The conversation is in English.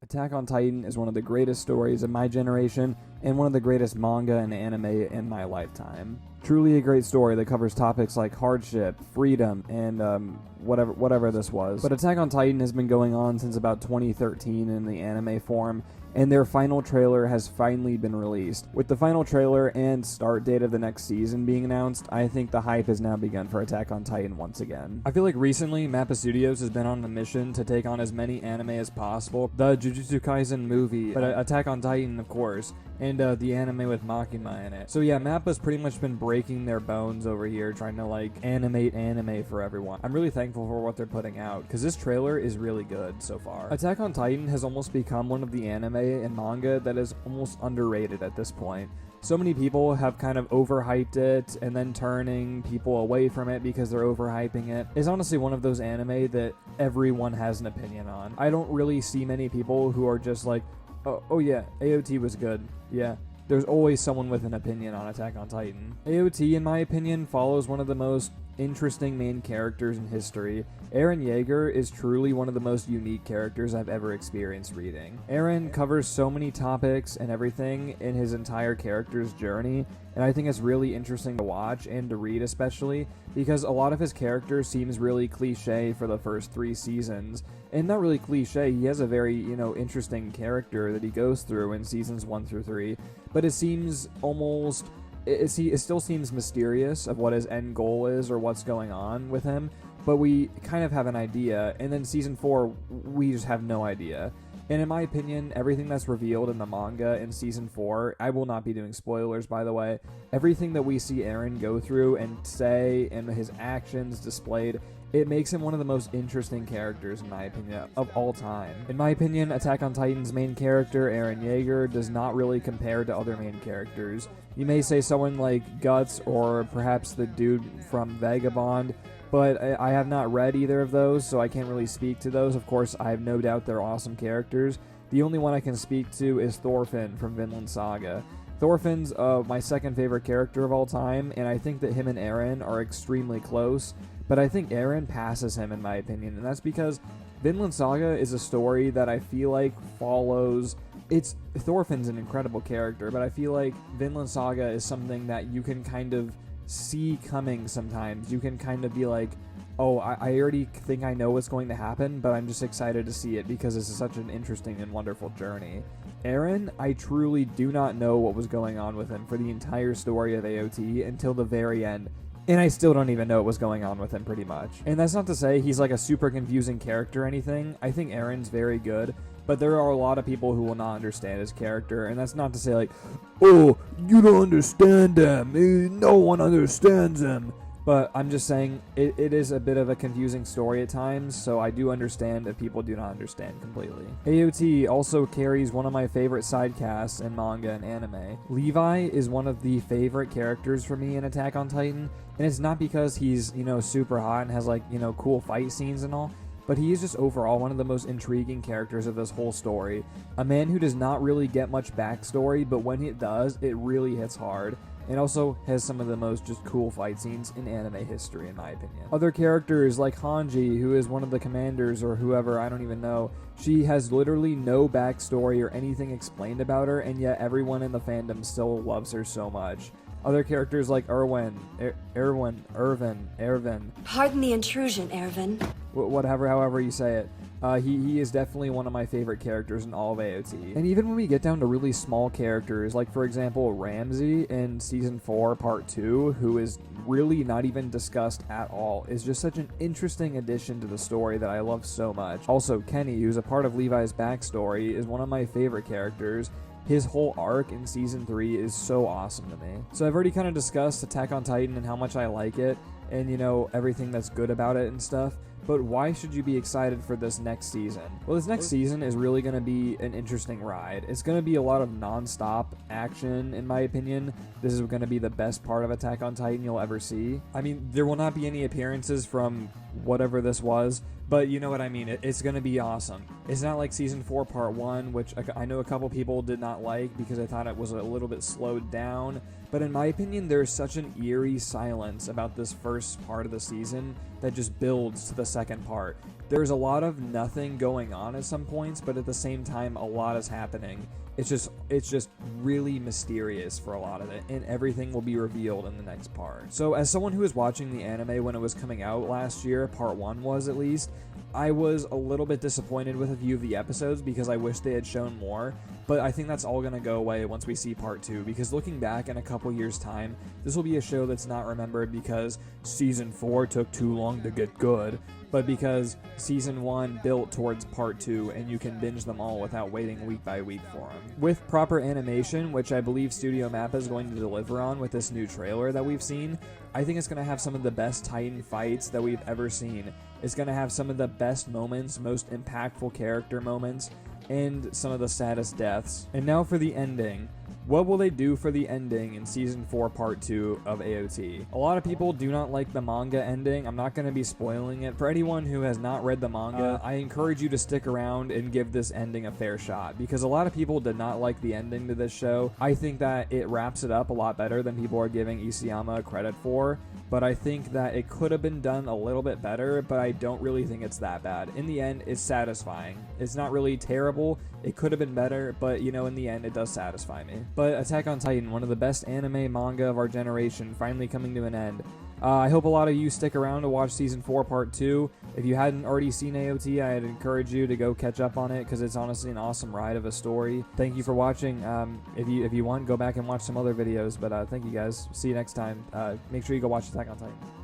Attack on Titan is one of the greatest stories of my generation and one of the greatest manga and anime in my lifetime. Truly a great story that covers topics like hardship, freedom, and whatever this was. But Attack on Titan has been going on since about 2013 in the anime form, and their final trailer has finally been released. With the final trailer and start date of the next season being announced, I think the hype has now begun for Attack on Titan once again. I feel like recently Mappa Studios has been on a mission to take on as many anime as possible. The Jujutsu Kaisen movie, but Attack on Titan, of course, and the anime with Makima in it. So yeah, Mappa's pretty much been breaking their bones over here trying to like animate anime for everyone. I'm really thankful for what they're putting out because this trailer is really good so far. Attack on Titan has almost become one of the anime and manga that is almost underrated at this point. So many people have kind of overhyped it and then turning people away from it because they're overhyping it. It's honestly one of those anime that everyone has an opinion on. I don't really see many people who are just like, oh yeah, AOT was good. Yeah. There's always someone with an opinion on Attack on Titan. AOT, in my opinion, follows one of the most interesting main characters in history. Eren Yeager is truly one of the most unique characters I've ever experienced reading. Eren covers so many topics and everything in his entire character's journey, and I think it's really interesting to watch and to read especially, because a lot of his character seems really cliche for the first 3 seasons. And not really cliche, he has a very, interesting character that he goes through in seasons 1 through 3, but it seems almost... It still seems mysterious of what his end goal is or what's going on with him, but we kind of have an idea, and then season 4, we just have no idea. And in my opinion, everything that's revealed in the manga in season 4, I will not be doing spoilers by the way, everything that we see Eren go through and say and his actions displayed, it makes him one of the most interesting characters, in my opinion, of all time. In my opinion, Attack on Titan's main character, Eren Yeager, does not really compare to other main characters. You may say someone like Guts or perhaps the dude from Vagabond, but I have not read either of those, so I can't really speak to those. Of course, I have no doubt they're awesome characters. The only one I can speak to is Thorfinn from Vinland Saga. Thorfinn's my second favorite character of all time, and I think that him and Eren are extremely close, but I think Eren passes him in my opinion, and that's because Vinland Saga is a story that I feel like follows... Thorfinn's an incredible character, but I feel like Vinland Saga is something that you can kind of see coming sometimes. You can kind of be like, oh, I already think I know what's going to happen, but I'm just excited to see it because this is such an interesting and wonderful journey. Eren, I truly do not know what was going on with him for the entire story of AOT until the very end. And I still don't even know what was going on with him pretty much. And that's not to say he's like a super confusing character or anything. I think Eren's very good, but there are a lot of people who will not understand his character, and that's not to say like, oh, you don't understand him, no one understands him. But I'm just saying, it is a bit of a confusing story at times, so I do understand if people do not understand completely. AOT also carries one of my favorite side casts in manga and anime. Levi is one of the favorite characters for me in Attack on Titan, and it's not because he's, super hot and has like, cool fight scenes and all, but he is just overall one of the most intriguing characters of this whole story. A man who does not really get much backstory, but when it does, it really hits hard. And also has some of the most just cool fight scenes in anime history, in my opinion. Other characters like Hanji, who is one of the commanders or whoever, I don't even know. She has literally no backstory or anything explained about her, and yet everyone in the fandom still loves her so much. Other characters like Erwin. Pardon the intrusion, Erwin. However you say it. He is definitely one of my favorite characters in all of AOT. And even when we get down to really small characters, like for example Ramsey in Season 4 Part 2, who is really not even discussed at all, is just such an interesting addition to the story that I love so much. Also, Kenny, who's a part of Levi's backstory, is one of my favorite characters. His whole arc in Season 3 is so awesome to me. So I've already kind of discussed Attack on Titan and how much I like it, and everything that's good about it and stuff. But why should you be excited for this next season? Well, this next season is really going to be an interesting ride. It's going to be a lot of non-stop action, in my opinion. This is going to be the best part of Attack on Titan you'll ever see. I mean, there will not be any appearances from whatever this was, but you know what I mean. It's going to be awesome. It's not like Season 4 Part 1, which I know a couple people did not like because I thought it was a little bit slowed down. But in my opinion, there's such an eerie silence about this first part of the season that just builds to the second part. There's a lot of nothing going on at some points, but at the same time, a lot is happening. It's just really mysterious for a lot of it, and everything will be revealed in the next part. So as someone who was watching the anime when it was coming out last year, part 1 was at least, I was a little bit disappointed with a few of the episodes because I wish they had shown more, but I think that's all going to go away once we see part 2, because looking back in a couple years' time, this will be a show that's not remembered because season 4 took too long to get good, but because season 1 built towards part 2 and you can binge them all without waiting week by week for them. With proper animation, which I believe Studio Mappa is going to deliver on with this new trailer that we've seen, I think it's going to have some of the best Titan fights that we've ever seen. It's going to have some of the best moments, most impactful character moments, and some of the saddest deaths. And now for the ending. What will they do for the ending in Season 4 Part 2 of AOT? A lot of people do not like the manga ending. I'm not going to be spoiling it. For anyone who has not read the manga, I encourage you to stick around and give this ending a fair shot, because a lot of people did not like the ending to this show. I think that it wraps it up a lot better than people are giving Isayama credit for, but I think that it could have been done a little bit better, but I don't really think it's that bad. In the end, it's satisfying. It's not really terrible. It could have been better, but you know, in the end, it does satisfy me. But Attack on Titan, one of the best anime manga of our generation, finally coming to an end. I hope a lot of you stick around to watch Season 4 Part 2. If you hadn't already seen AOT, I'd encourage you to go catch up on it, because it's honestly an awesome ride of a story. Thank you for watching. If you want, go back and watch some other videos, but thank you guys. See you next time. Make sure you go watch Attack on Titan.